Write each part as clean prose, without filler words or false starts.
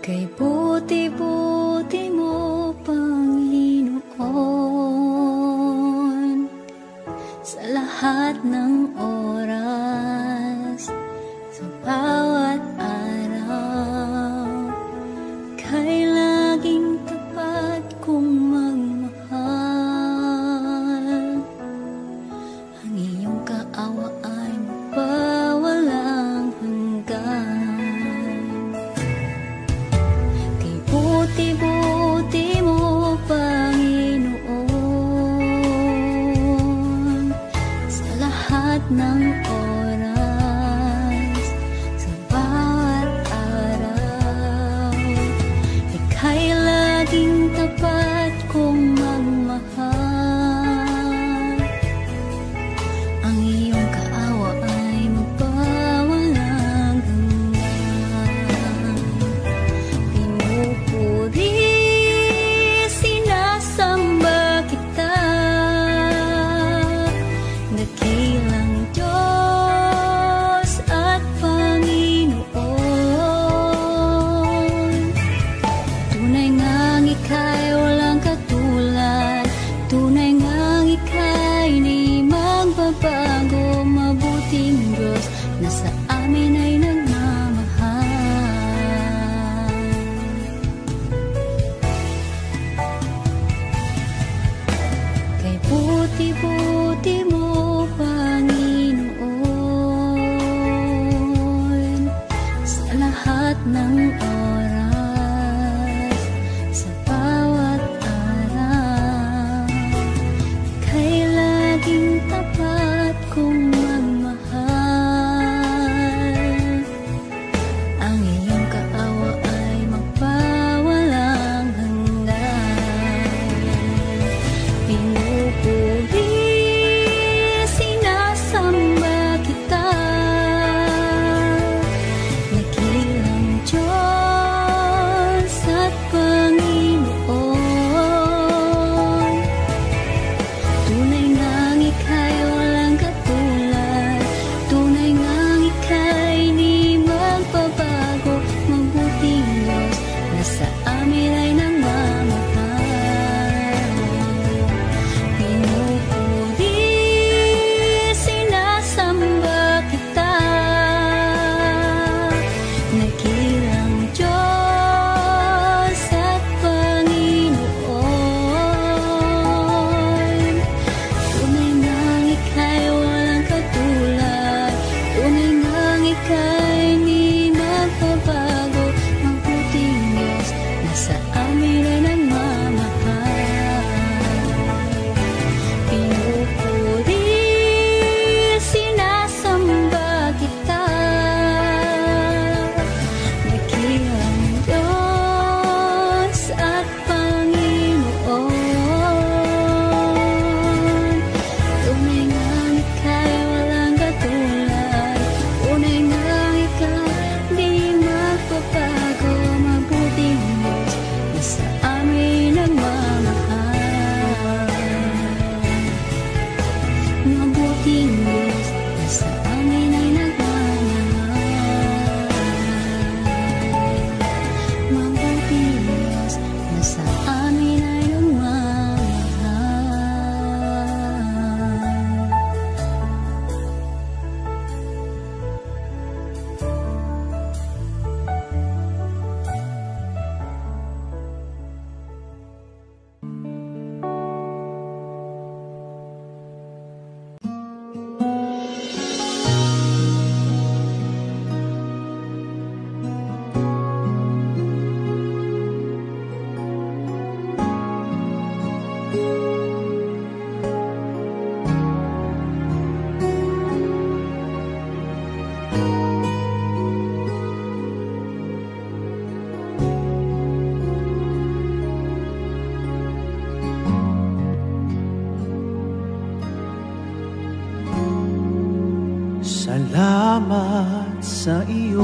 Kay buti-buti lahat ng oras, sa bawat araw, kay laging tapat kong magmahal. Ang iyong kaawa ay mapawalang hanggan. Kay buti-buti mo, Panginoon, sa lahat ng oras, sa bawat araw, ika'y laging tapat kong magmahal. Ang iyong kaawa ay magpawalang hanggan. Pinupuri, sinasamba kita, dakilang Diyos at Panginoon. Tunay ngang ika'y walang katulad, tunay ngang ika'y di magbabago. Mabuting Diyos na sa amin ay nagmamahal. Kay buti-buti mo, Panginoon, sa lahat ng oras, sa bawat araw, kay laging tapat kong magmahal. Ang iyong kaawa ay magpawalang hanggan. Pinupuri, sinasamba kita, dakilang Diyos at Panginoon. Tunay ngang ika'y walang katulad, tunay ngang ika'y di magbabago. Mabuting Diyos na sa amin ay nagmamahal. Pinupuri, sinasamba kita, dakilang Diyos at Panginoon. Tunay ngang ika'y walang katulad, tunay ngang ika'y di magbabago. Mabuting Diyos na sa amin ay nagmamahal. Pinupuri, sinasamba kita, dakilang Diyos at Panginoon. Tunay ngang ika'y walang katulad, tunay ngang ika'y di magbabago. Mabuting Diyos na sa amin nagmamahal. Mabuting Diyos na sa amin ay nagmamahal. Mabuting Diyos na sa amin ay nagmamahal. Salamat sa iyo,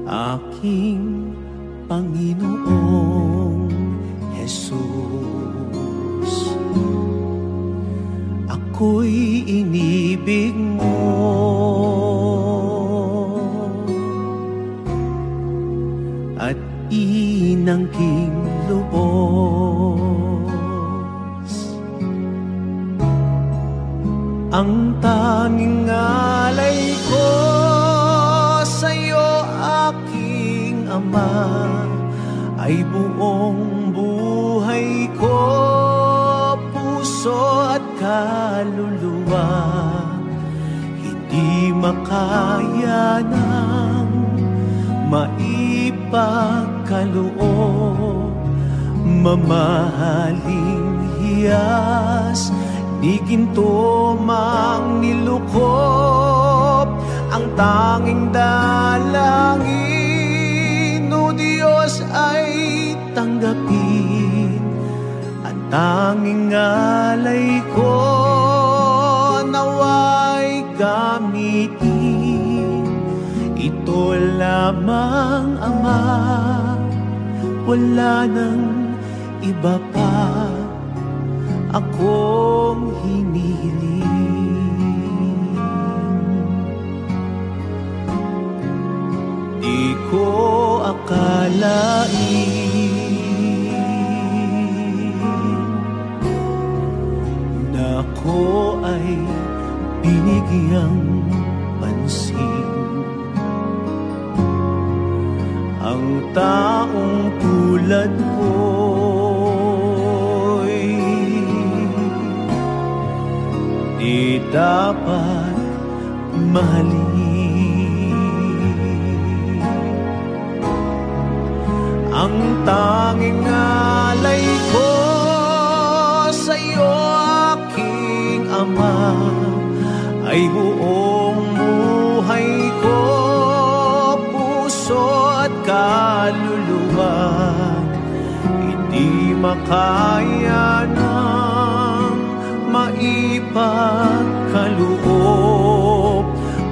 aking Panginoong Jesus. Ako'y inibig mo, at inangking lubos. Ang tanging alay ko sa'yo, aking Ama, ay buong buhay ko, puso at kaluluwa. Hindi makaya ng maipagkaloob, mamahaling hiyas, di ginto mang nilukop. Ang tanging dalangin, o Diyos, ay tanggapin. Ang tanging alay ko, nawa'y gamitin. Ito lamang, Ama, wala nang iba pa akong hinihiling. Di ko akalain na ako ay binigyang pansin. Ang taong tulad ko'y di dapat mahalin. Ang tanging alay ko sa'yo, aking Ama, ay buong buhay ko, puso at kaluluwa. Hindi makaya ng maipagkaloob,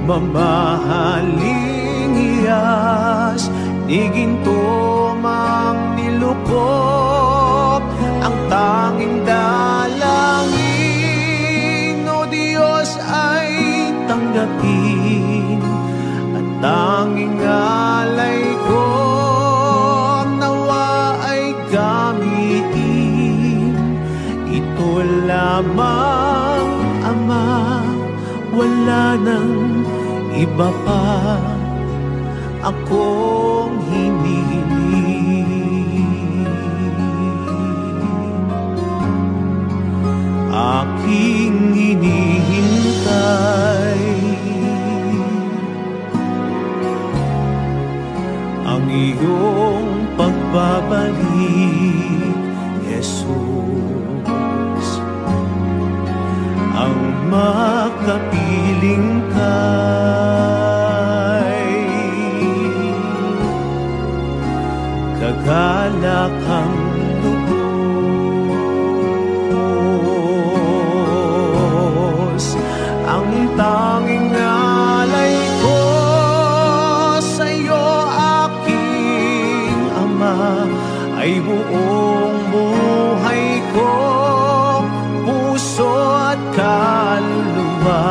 mamahaling hiyas, di ginto mang nilukop. Ang tanging dalangin, o Diyos, ay tanggapin. At tanging alay ko, nawa ay gamitin. Ito lamang, Ama, wala nang iba pa akong hinihiling. Aking hinihintay ang iyong pagbabalik, Jesus. Ang makapiling kay kagalakang lubos. Ang tanging alay ko sa'yo, aking Ama, ay buong buhay ko, puso at kaluluwa.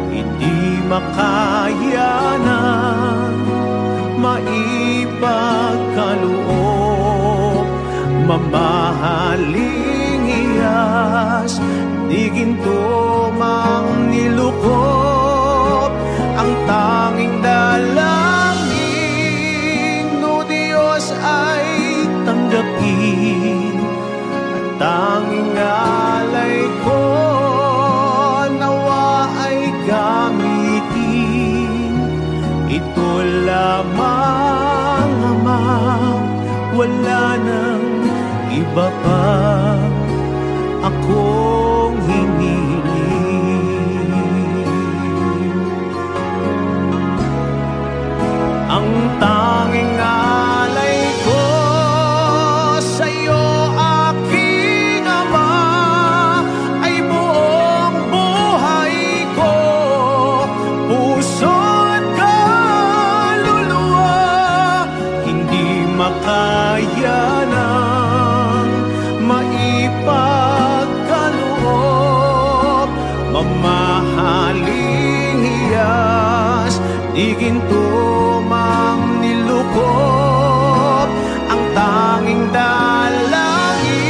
Hindi makaya ng maipagkaloob, mamahaling hiyas, di ginto mang nilukop. Ang tanging dalangin, o Diyos, ay tanggapin. At tanging alay ko, nawa ay gamitin. Ito lamang, Ama, wala nang iba pa akong hinihiling. Ang tanging alay ko sa'yo, aking Ama, ay buong buhay ko, puso at kaluluwa. Hindi makaya ng maipagkaloob, mamahaling hiyas, di ginto mang nilukop. Ang tanging dalangin,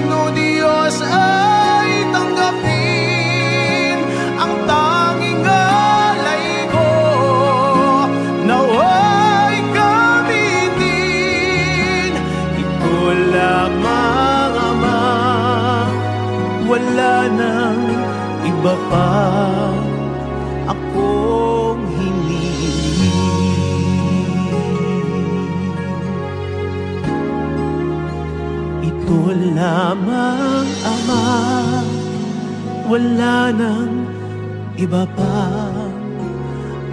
o Diyos, ay tanggapin. lamang, Ama, wala nang iba pa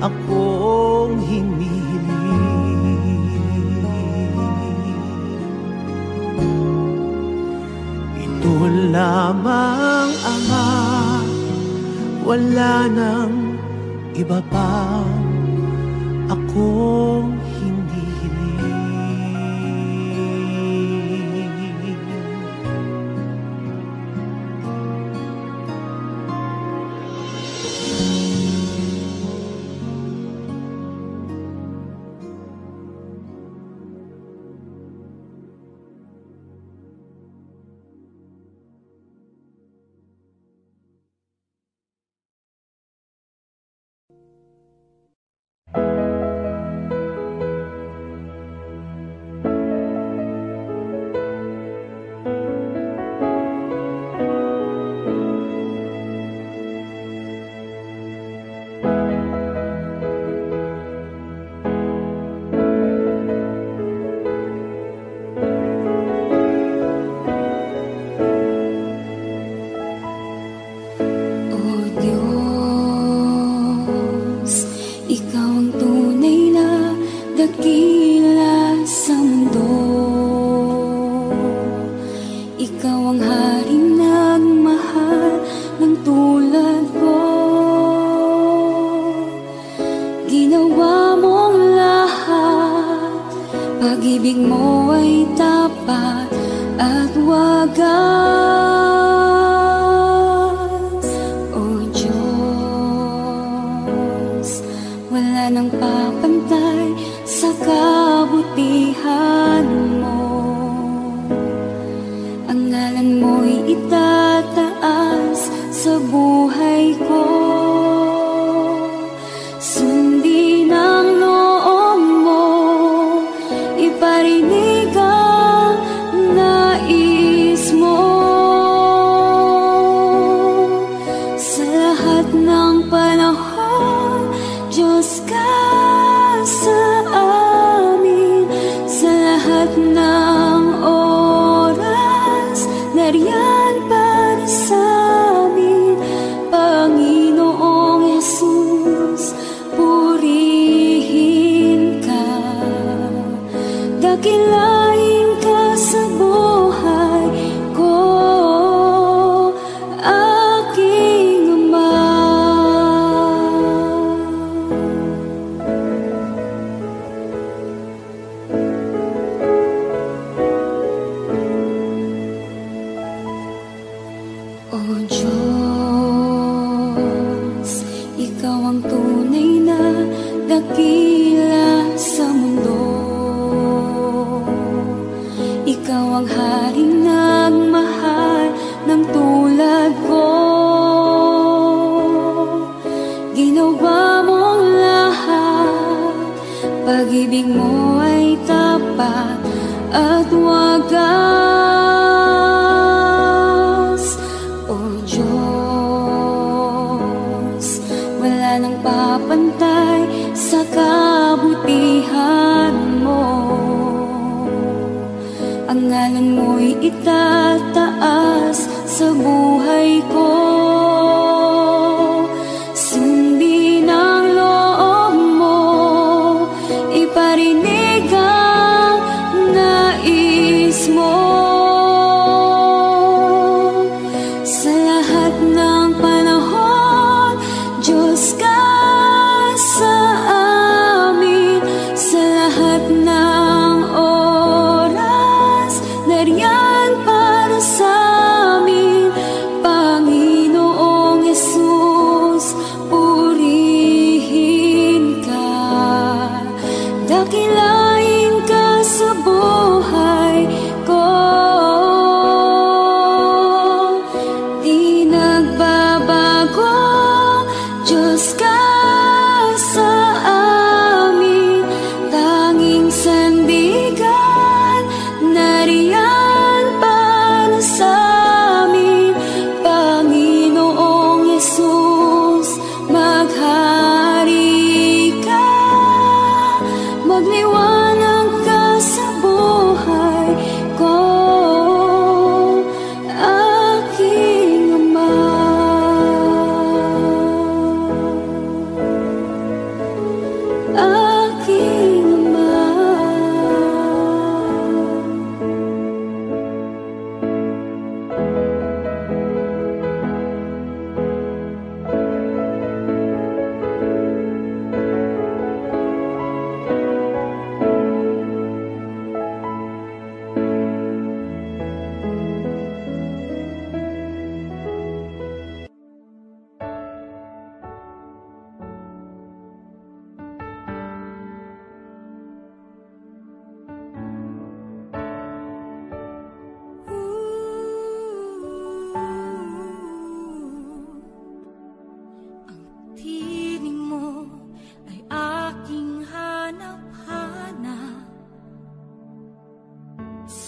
akong hinihiling. Ito lamang, Ama, wala nang iba pa akong hindi hiling. Pag-ibig mo ay tapat at wagas. O Diyos, wala nang papantay sa kabutihan mo. Ang ngalan mo'y itataas sa buhay ko. Sundin ang loob mo, iparinig ang nais mo. Sa lahat ng panahon, Diyos ka sa amin. Sa lahat ng oras, nariyan para sa amin. Panginoong Jesus, purihin ka. Dakilain ka sa buhay ko, aking Ama. O Diyos, Ikaw ang tunay na dakila sa mundo. Ikaw ang haring nagmahal ng tulad ko. Ginawa mong lahat, pag-ibig mo ay tapat at wagas. O Diyos, wala nang papantay sa kabutihan mo. Ang ngalan mo'y itataas sa buhay ko. Sundin ang loob mo, iparinig ang nais mo. Sa lahat ng panahon, Diyos ka sa amin. Sa lahat ng oras, nariyan para sa amin. Panginoong Jesus, purihin ka. Dakilain ka sa buhay ko. Di nagbabago, Diyos ka sa amin. Tanging sandigan, nariyan para sa amin. Panginoong Jesus, maghari ka. Magliwanag ka sa buhay ko.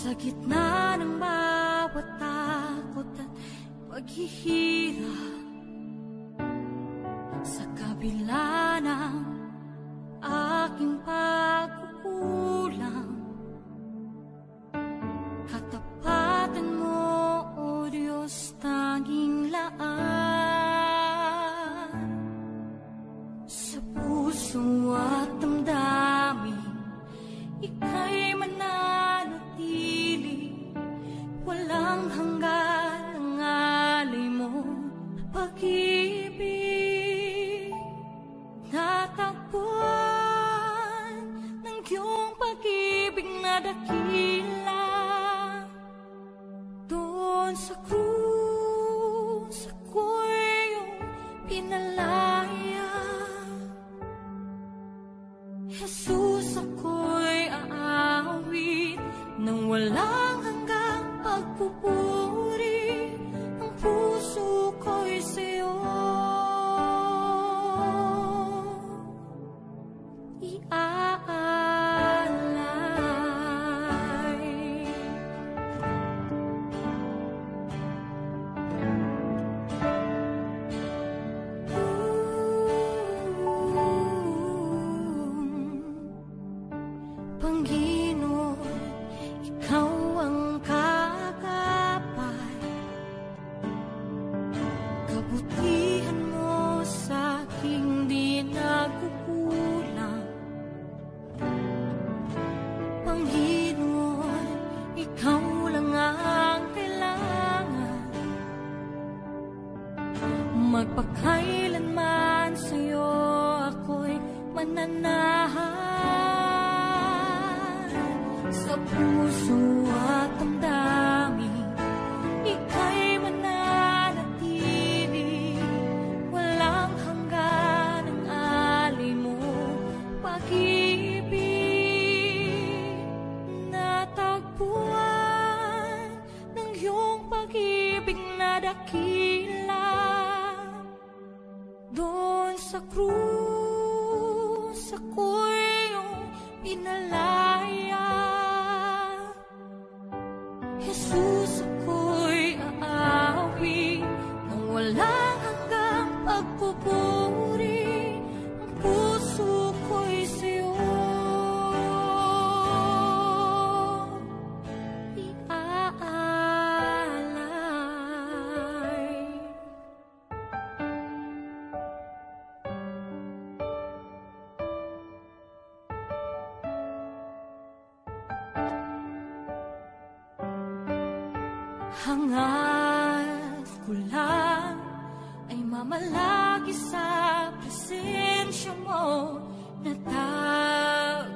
Sa gitna ng bawat takot at paghihirap, sa kabila ng aking pagkukulang, katapatan mo, O Diyos, tanging laan. Sa puso at damdamin, ika'y mananatili, walang hanggan ang alay mo, pag-ibig. Natagpuan ng iyong pag-ibig na dakila, doon sa krus ako'y iyong pinalaya. Jesus, ako'y aawit nang walang hanggang pagpupuri, ang puso ko'y sa'yo iaalay. Panginoon, ikaw ang kagapay, kabutihan mo sa aking di nagkukulang. Panginoon, ikaw lang ang kailangan, magpakailanman sa'yo ako'y mananahan. Sa puso at damdamin, ika'y mananatili, walang hanggan ang alay mo, pag-ibig. Natagpuan ng iyong pag-ibig na dakila, doon sa krus ako'y iyong pinalaya. Jesus, ako'y aawit nang walang hanggang pagpupuri, ang puso ko'y sa'yo iaalay. Hangad ko lang ay mamalagi sa presensya mo, natagpuan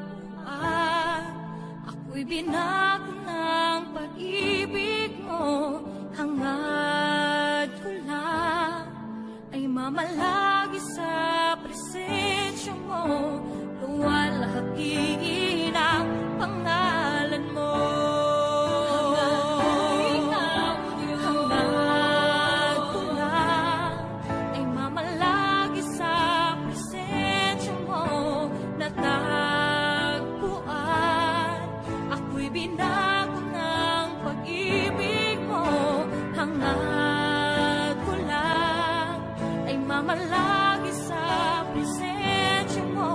ako'y binago ng pag-ibig mo. Hangad ko lang ay mamalagi sa presensya mo, luwalhati ng pangalan mo. Binago ng pag-ibig mo, hangad ko lang ay mamalagi sa presensya mo.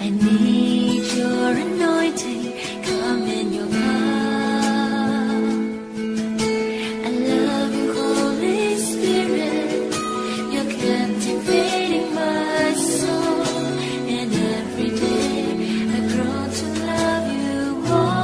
I need your anointing, come in your power. I love you, Holy Spirit, you're captivating my soul. And every day I grow to love you more.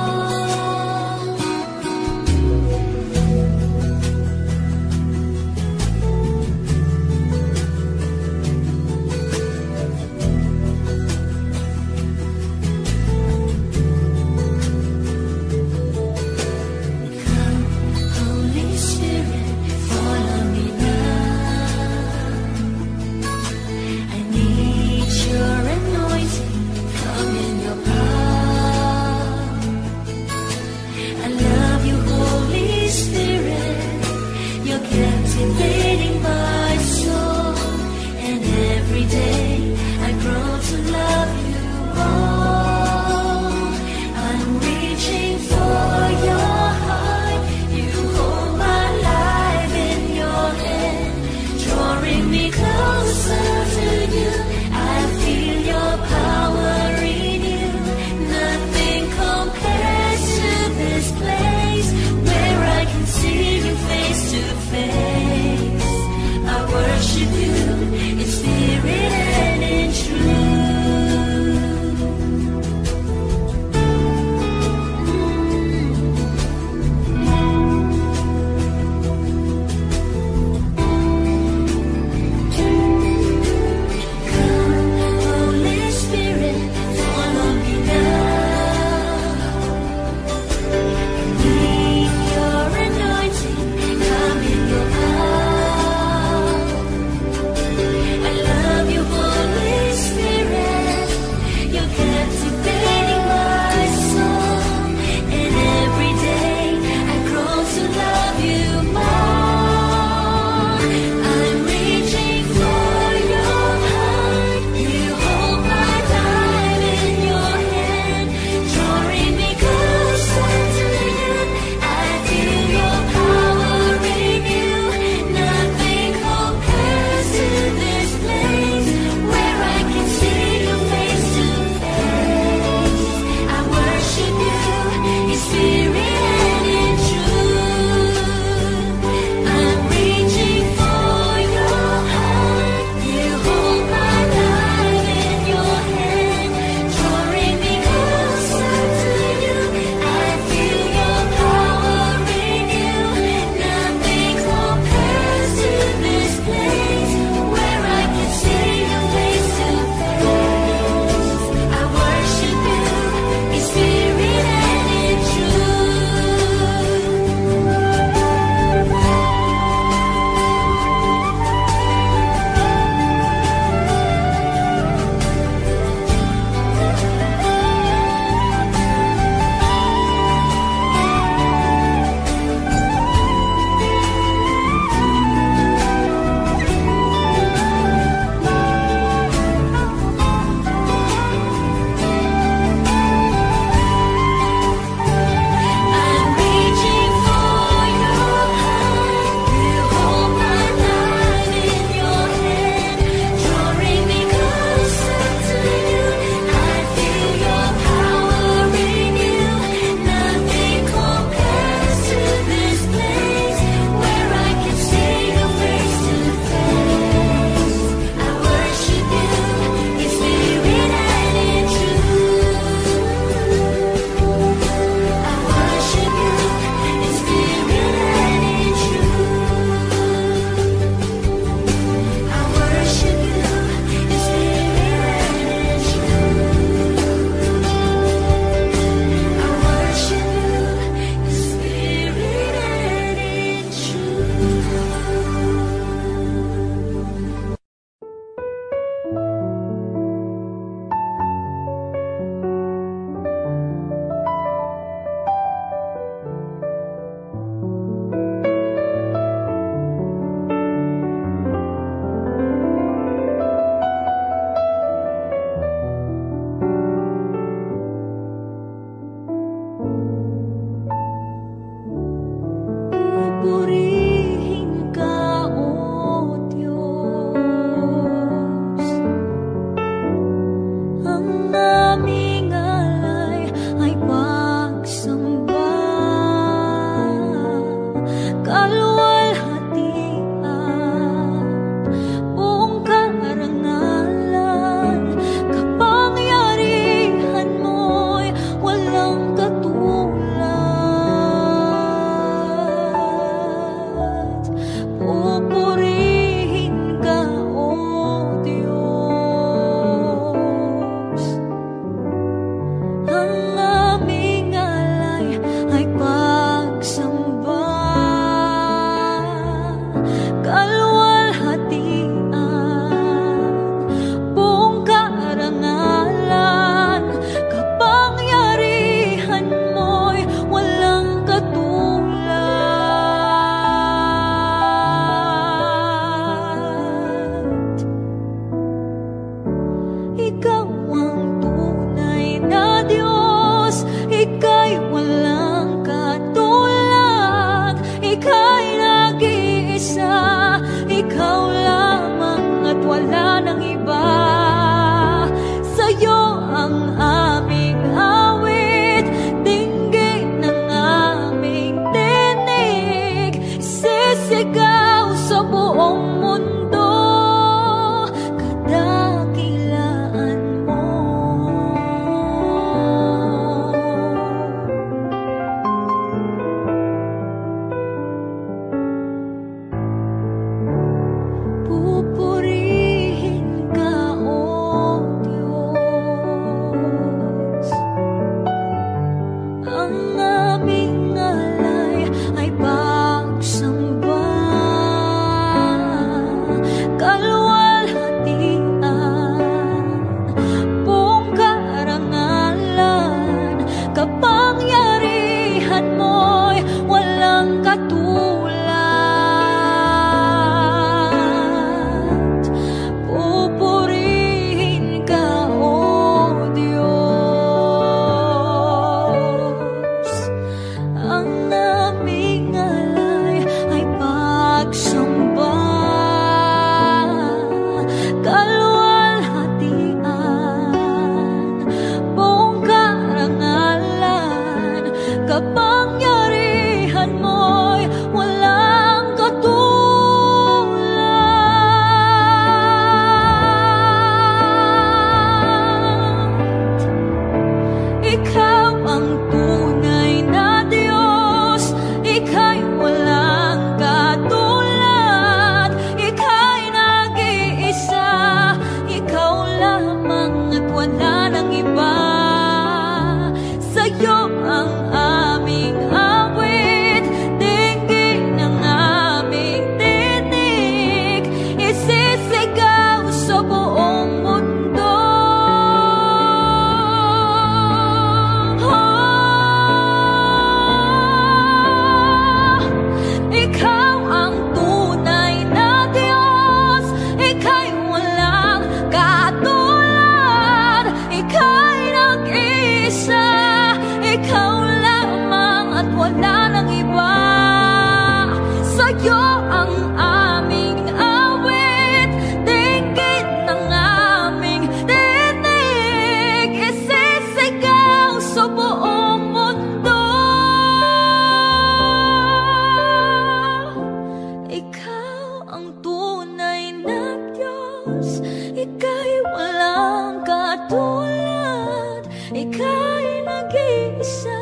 ika'y walang katulad, ika'y nag-iisa,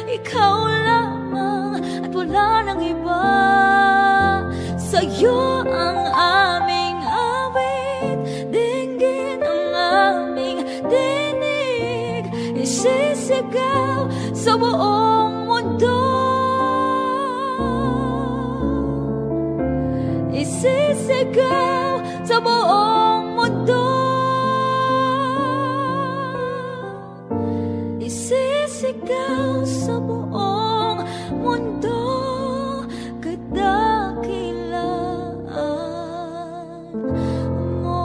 ikaw lamang at wala nang iba. Sa'yo ang aming awit, dinggin ang aming dinig, isisigaw sa buong mundo, isisigaw sa buong mundo, isisigaw sa buong mundo, kadakilaan mo.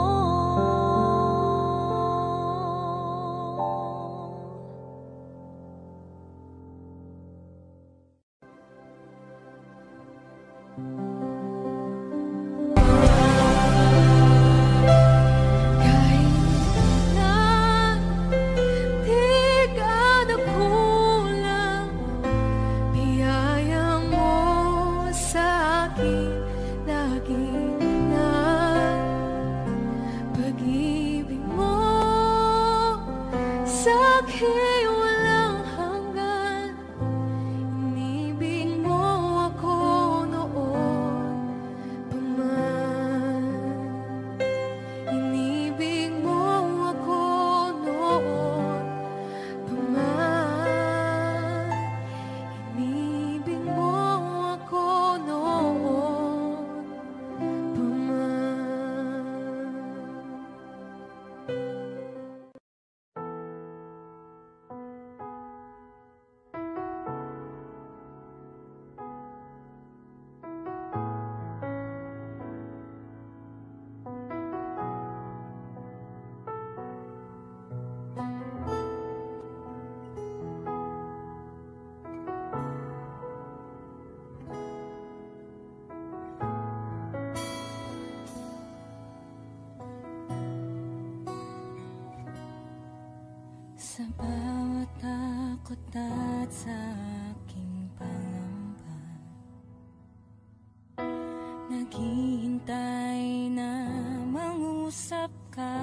Sa bawat takot at sa aking pangamba, naghihintay na mangusap ka.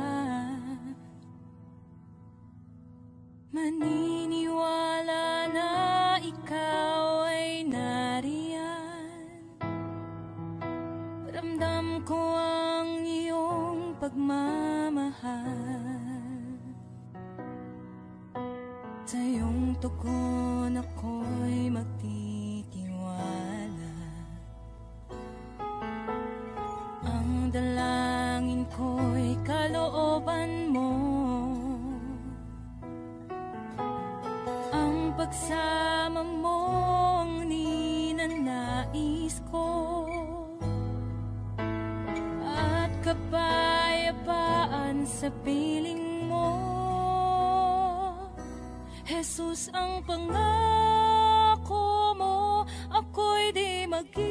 Maniniwala na ikaw ay nariyan. Ramdam ko ang iyong pagmamahal. Sa iyong tugon ako'y magtitiwala. Ang dalangin ko'y kalooban mo. Ang pagsama mo ang ninanais ko. At kapayapaan sa piling mo. Jesus, ang pangako mo, ako'y di mag-isa,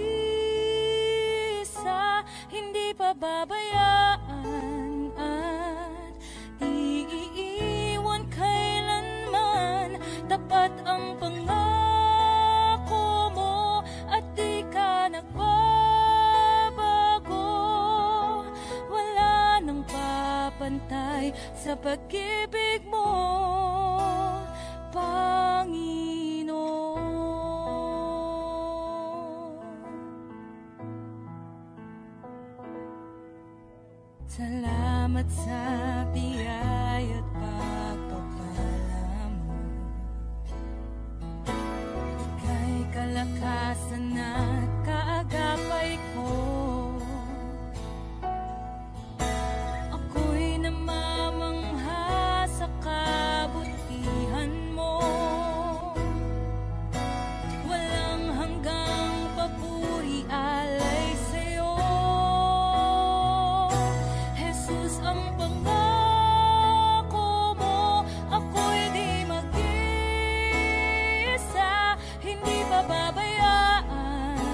hindi pababayaan at di iiwan kailanman. Tapat ang pangako mo at di ka nagbabago. Wala nang papantay sa pag-ibig mo, Panginoon. Salamat sa biyaya at pagpapala mo. Ika'y kalakasan at kaagapay ko. Ako'y namamangha sa kabutihan mo. Walang hanggang papuri alay sa'yo. Jesus, ang pangako mo, ako'y di mag-isa, hindi pababayaan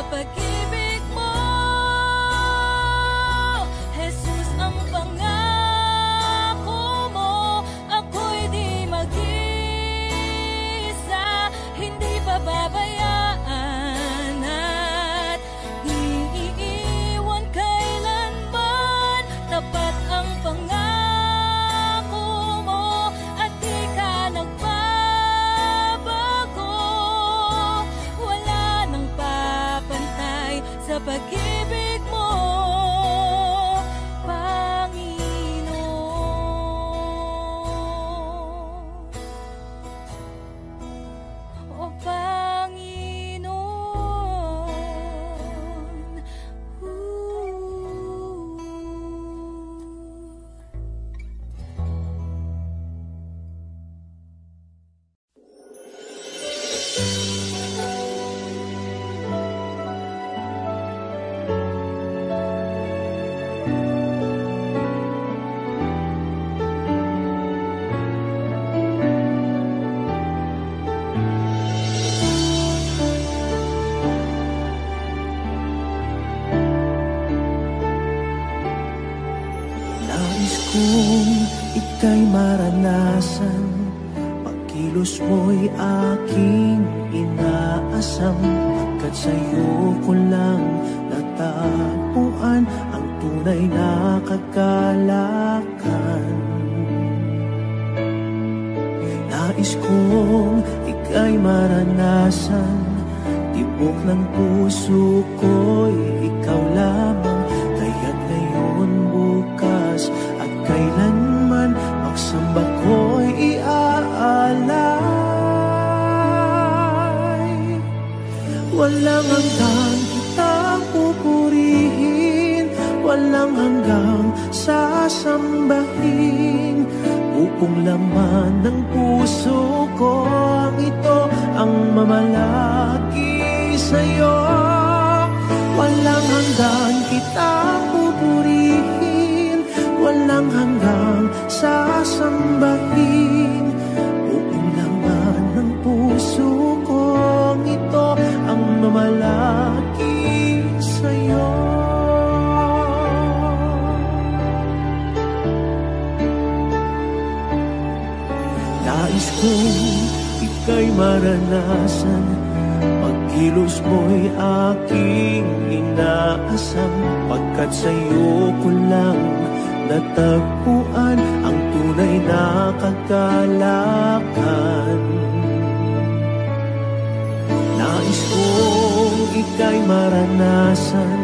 pag-ibig mo. Jesus, ang pangako mo, ako'y di mag-isa, hindi pababayaan at iiwan kailanman. Tapat ang pangako mo at di ka nagbabago. Wala nang papantay sa pag-ibig mo, Panginoon. O Panginoon. Nais kong ika'y maranasan, pagkilos mo'y aking inaasam. Pagkat sa'yo ko lang natagpuan ang tunay na kagalakan. Nais kong ika'y maranasan, tibok ng puso ko'y ikaw lamang. Kaya't ngayon, bukas at kailanman, pagsamba ko'y iaalay. Walang hanggang kitang pupurihin, walang hanggang sasambahin. Upong laman ng puso ko ang ito ang mamalaki sa'yo. Walang hanggan kitang pupurihin, walang hanggang sasambahin. Upong laman ng puso ko ito ang mamalaki sa'yo. Nais kong ika'y maranasan, pagkilos mo'y aking inaasam. Pagkat sa'yo ko lang natagpuan ang tunay na kagalakan. Nais kong ika'y maranasan,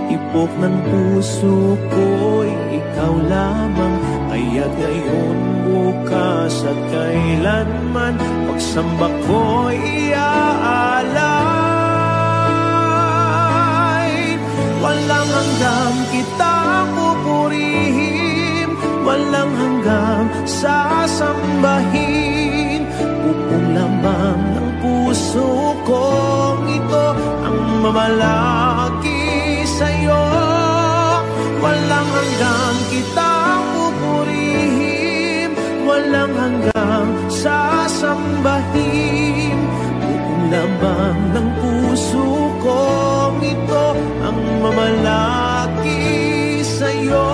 tibok ng puso ko'y ikaw lamang. Kaya't ngayon, bukas at kailanman, pagsamba ko'y iaalay. Walang hanggang kitang pupurihin, walang hanggang sasambahin. Upong lamang ng puso kong ito ang mamalaki sa'yo. Walang hanggang kitang pupurihin, walang hanggang sasambahin. Upong lamang ng puso kong ito ang mamalaki sa'yo.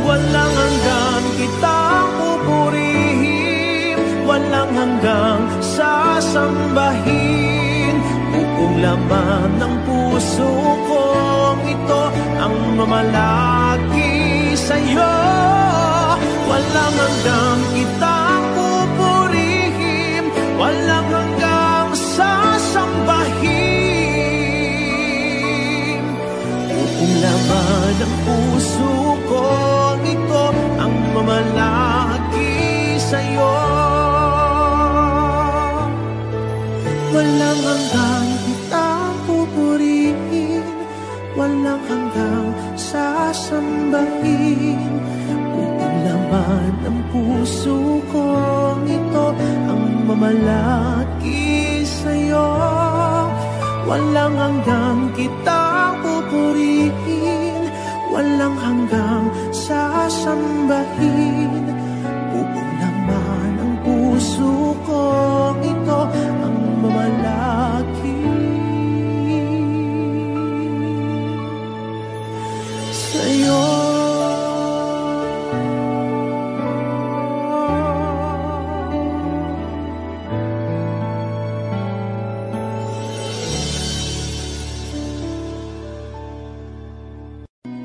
Walang hanggang kitang pupurihin, walang hanggang sasambahin. Upong laman ng puso kong ito ang mamalaki sa'yo. Walang hanggang kitang pupurihin, walang hanggang sasambahin. Upong laman ng puso ko ito ang mamalaki laman ng puso kong ito ang mamalaki sa'yo. Walang hanggang kitang pupurihin, walang hanggang sasambahin. Buong laman ng puso kong ito ang mamalaki sa'yo.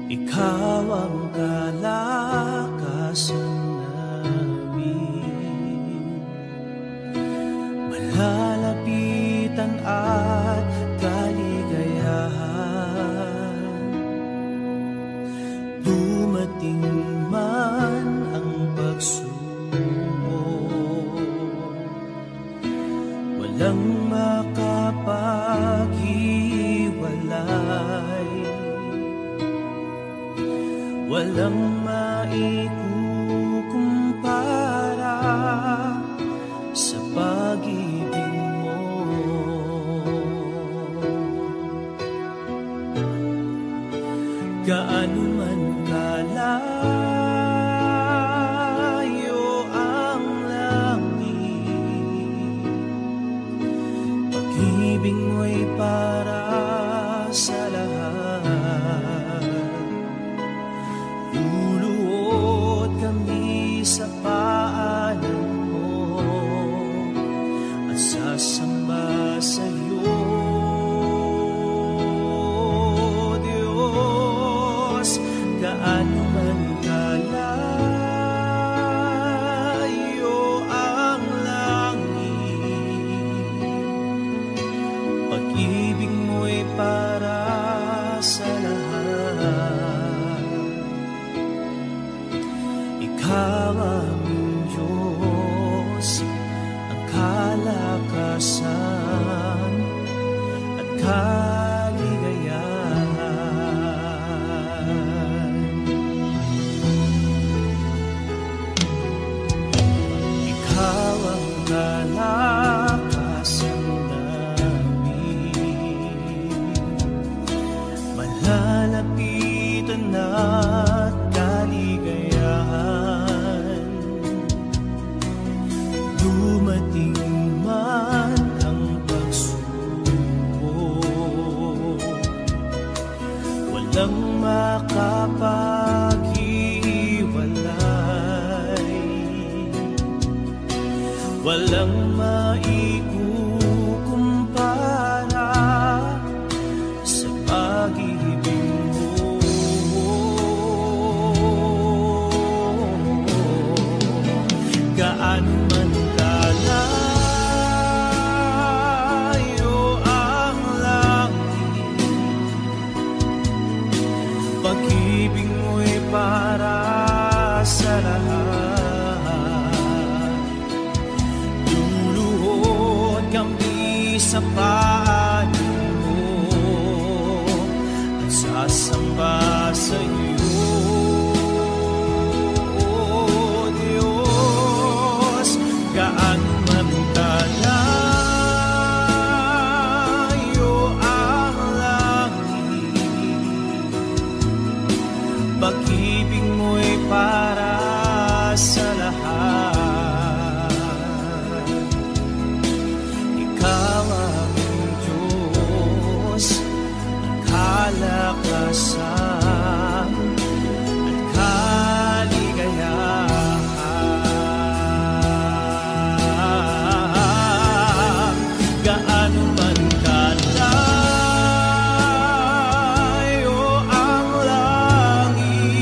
Ikaw ang kalakasan namin, malalapitan at kaligayahan. Dumating man ang pagsubok, walang makapaghiwalay, walang maikukumpara sa pag-ibig mo. Gaano man kalayo ang langit, pag-ibig mo'y para sa lahat. Luluhod kami sa paanan mo at sasamba sa'yo, Diyos. Gaano man kalayo ang langit, pag-ibig mo'y para sa lahat. Ikaw aming Diyos, ang kalakasan at kaligayahan. Ikaw ang kalakasan namin, malalapitan at kaligayahan. Dumating man ang pagsubok, walang makapaghiwalay, walang maikukumpara sa pag-ibig mo. Gaano man kalayo ang langit, pag-ibig mo'y para sa lahat. Luluhod kami sa paanan mo at sasamba sa'yo, Diyos. Gaano man kalayo ang langit, pag-ibig mo'y para sa lahat. Ikaw aming Diyos, ang kalakasan at kaligayahan. Gaano man kalayo ang langit,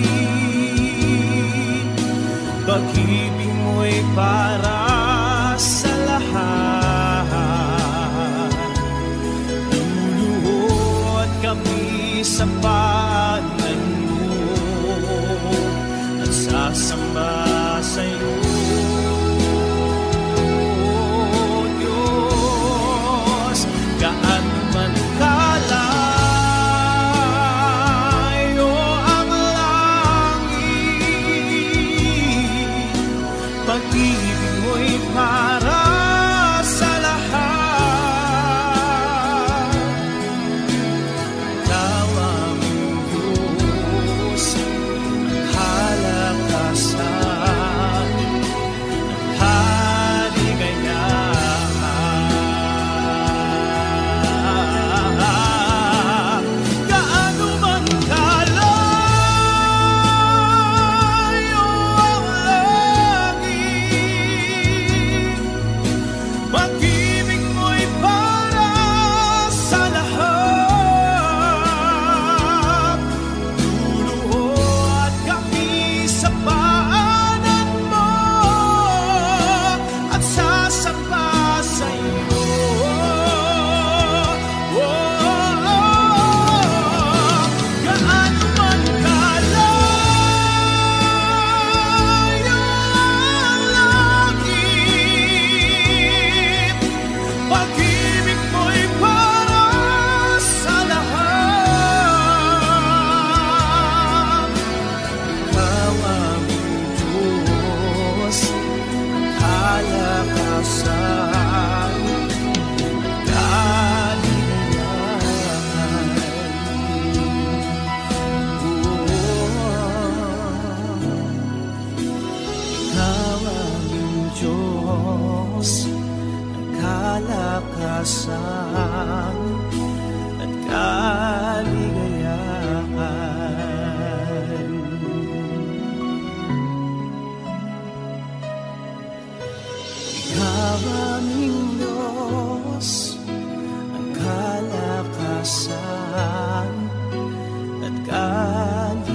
pag-ibig mo'y para sa lahat. Luluhod kami sa paanan mo at sasamba sa'yo, Diyos. Gaano man kalayo ang langit, pag-ibig mo'y para sa lahat. Ikaw ang Diyos, ang kalakasan, ang kaligayahan. Gaano man kalayo ang langit, pag-ibig mo'y para sa lahat. Luluhod kami sa paanan mo at sasamba sa iyo. Gaano man kalayo ang langit, pag-ibig mo'y para sa lahat. Ikaw ang Diyos, ang kalakasan, kaligayahan. Ikaw ang Diyos, ang kalakasan at kaligayahan. Ikaw aming Diyos, ang kalakasan at kaligayahan.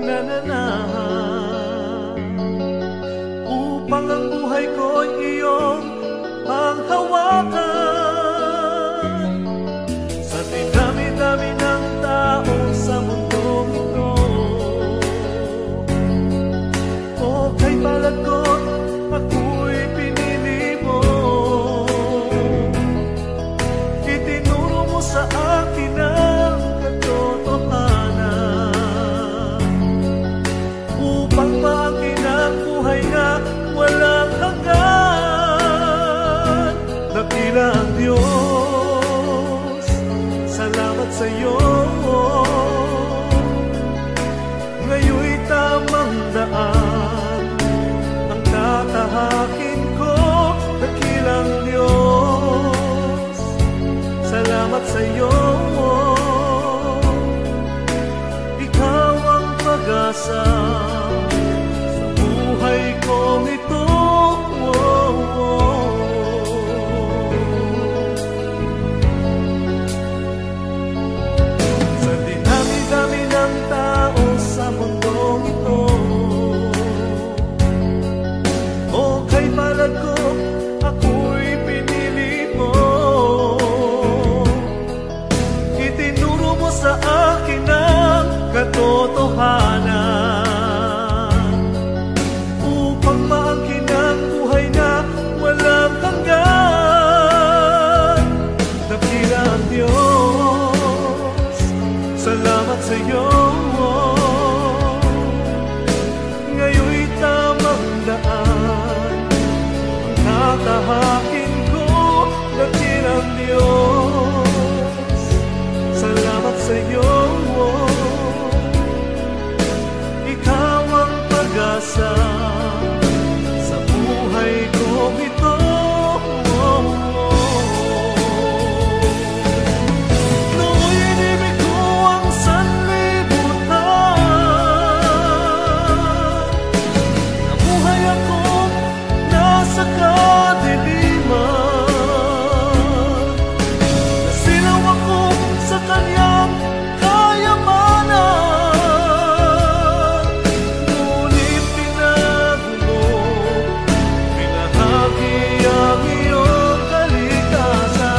pinananahan, upang ang buhay ko'y iyong panghawakan. Sa dinami-dami ng tao sa mundong ito, o kay palagot ako'y pinili mo. Itinuro mo sa akin ang katotohanan, upang maakin ang buhay na walang hanggan. Dakila ang Diyos, salamat sa iyo. Ngayon'y tamang daan ang tatahakin ko. Dakilang Diyos, salamat sa iyo. Ikaw ang pag-asa sa buhay kong ito. Sa dinami-dami ng tao sa mundong ito, o kay palad ko ako'y pinili mo. Itinuro mo sa akin ang katotohanan, upang maangkin ang buhay na walang hanggan. Dakila ang Diyos, salamat sa iyo. Ngayon'y tamang daan ang tatahakin ko. Dakila ang Diyos, salamat sa iyo. Ikaw ang pag-asa sa buhay ko ito. Nooy inibig ko ang sanlibutan, nabuhay ako nasa kadiliman, nasilaw ako sa kanyang kayamanan. Ngunit pinago mo, pinahagi ang iyong kaligtasan.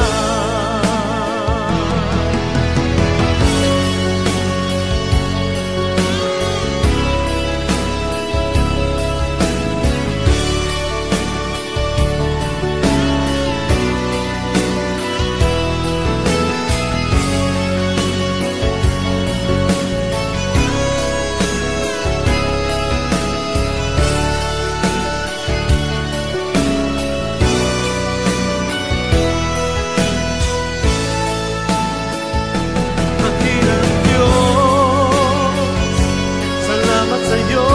Dakilang Diyos, salamat sa iyo.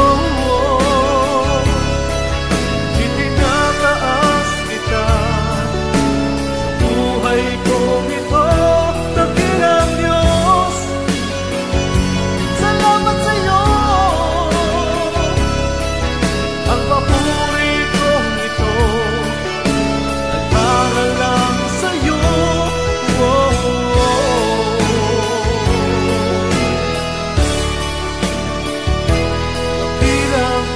Itinataas kita sa buhay kong ito. Dakilang Diyos, salamat sa iyo. Ang papuri kong ito ay para lang sa iyo. Dakilang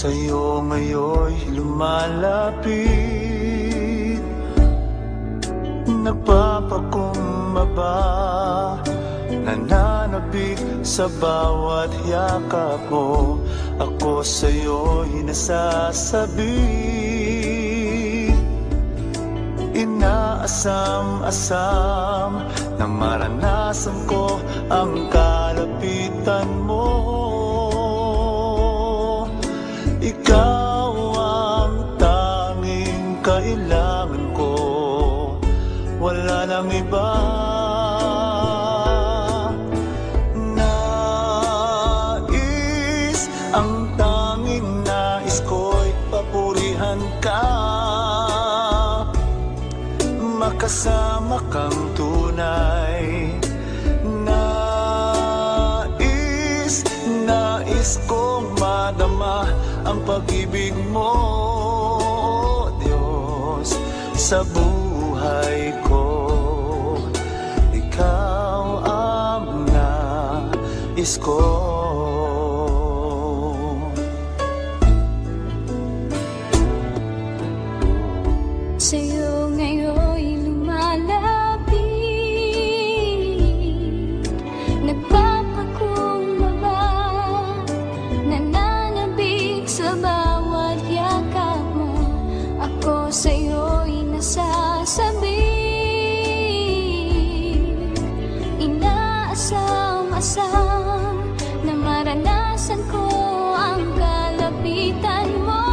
Sa'yo ngayon'y lumalapit, nagpapakumbaba, nananabik sa bawat yakap mo. Ako sa'yo'y nasasabi, inaasam-asam na maranasan ko ang kalapitan mo. Ikaw ang tanging kailangan ko, wala nang iba iba. Nais, ang tanging nais ko'y papurihan ka, makasama kang tunay. Nais kong madama ang pag-ibig mo, Diyos, sa buhay ko. Ikaw ang nais ko. Sa'yo ngayon'y lumalapit, nagpapakumbaba, nananabik sa bawat yakap mo. Ako sa'yo'y nasasabik, inaasam-asam na maranasan ko ang kalapitan mo.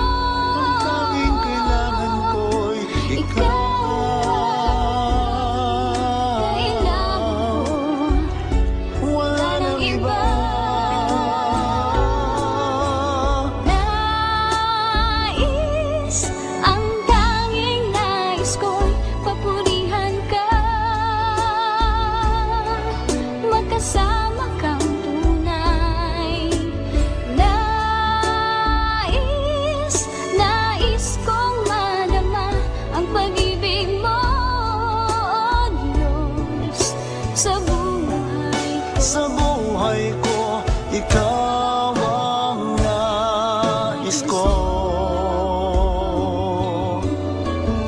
Sa buhay ko, ikaw ang nais ko.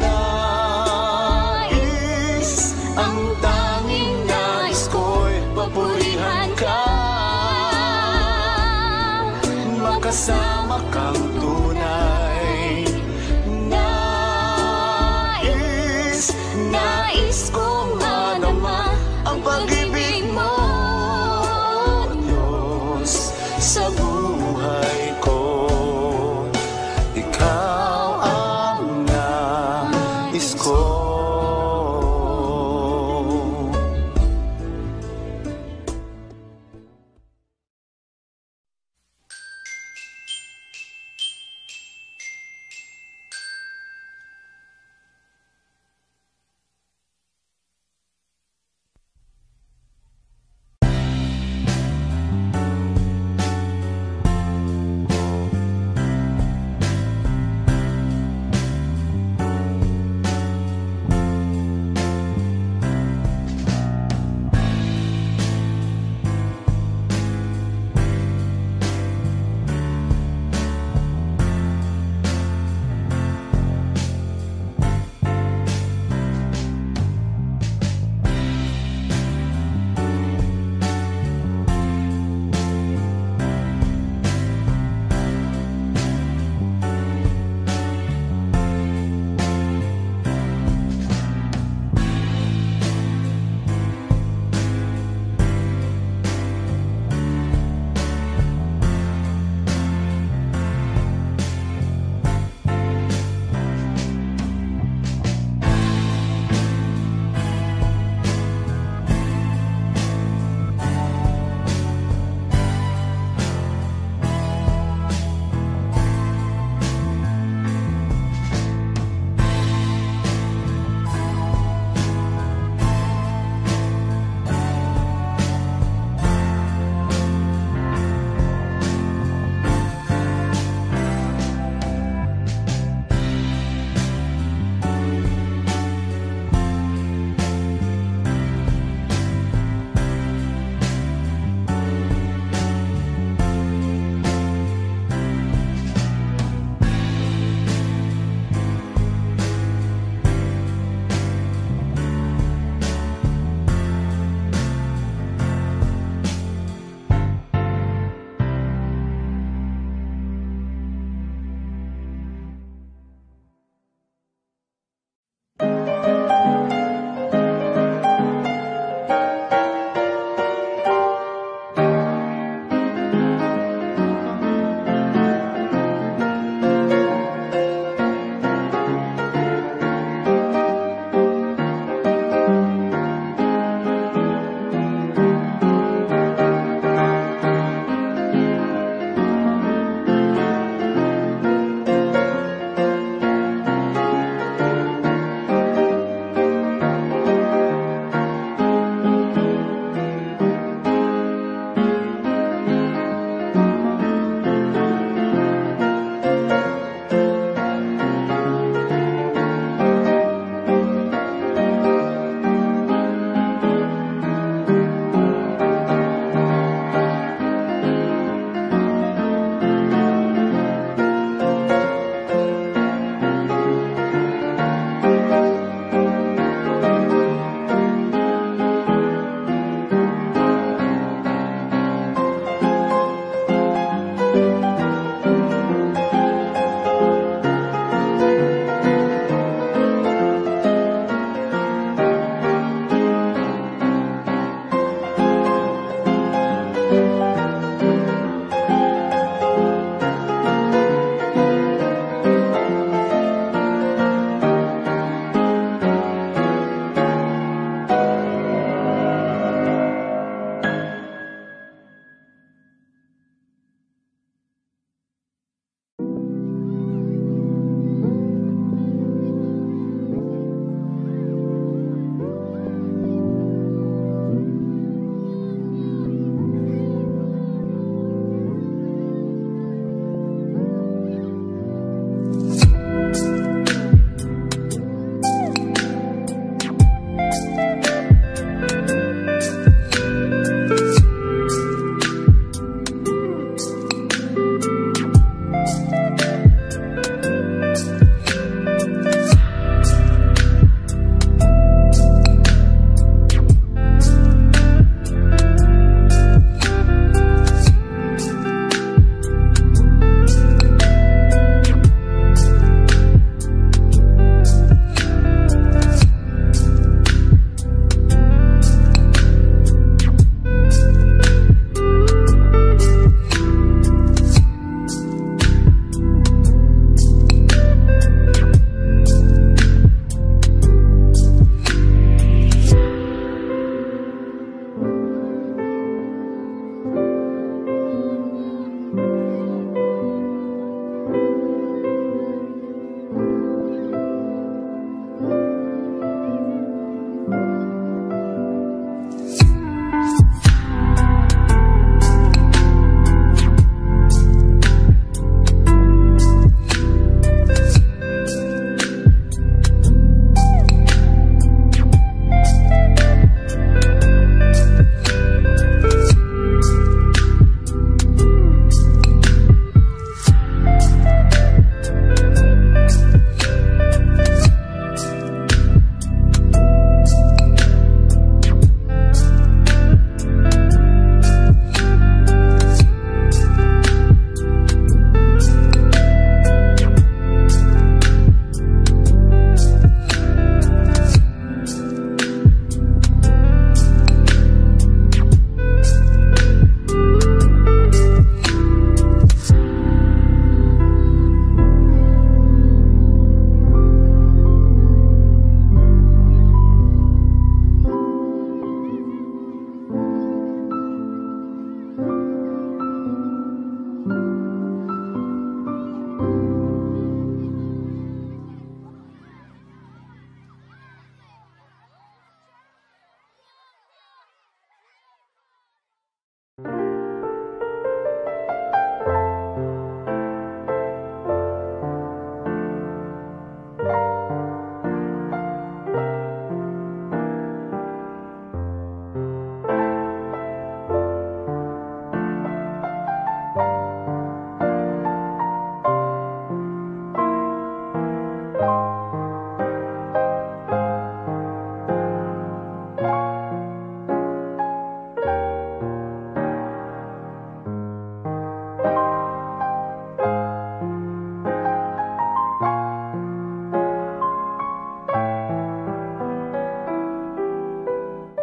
Nais, ang tanging nais ko'y papurihan ka, makasama kang tunay. Nais kong madama ang pag-ibig mo, sa buhay ko. Ikaw ang nais ko.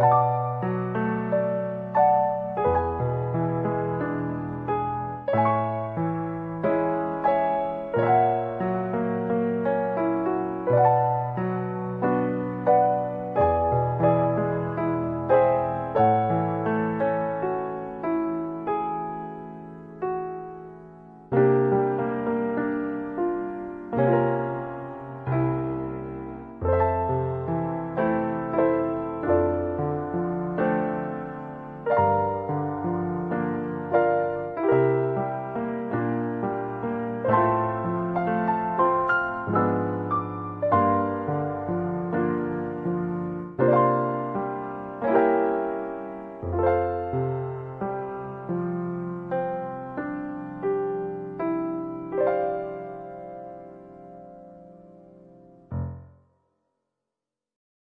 Thank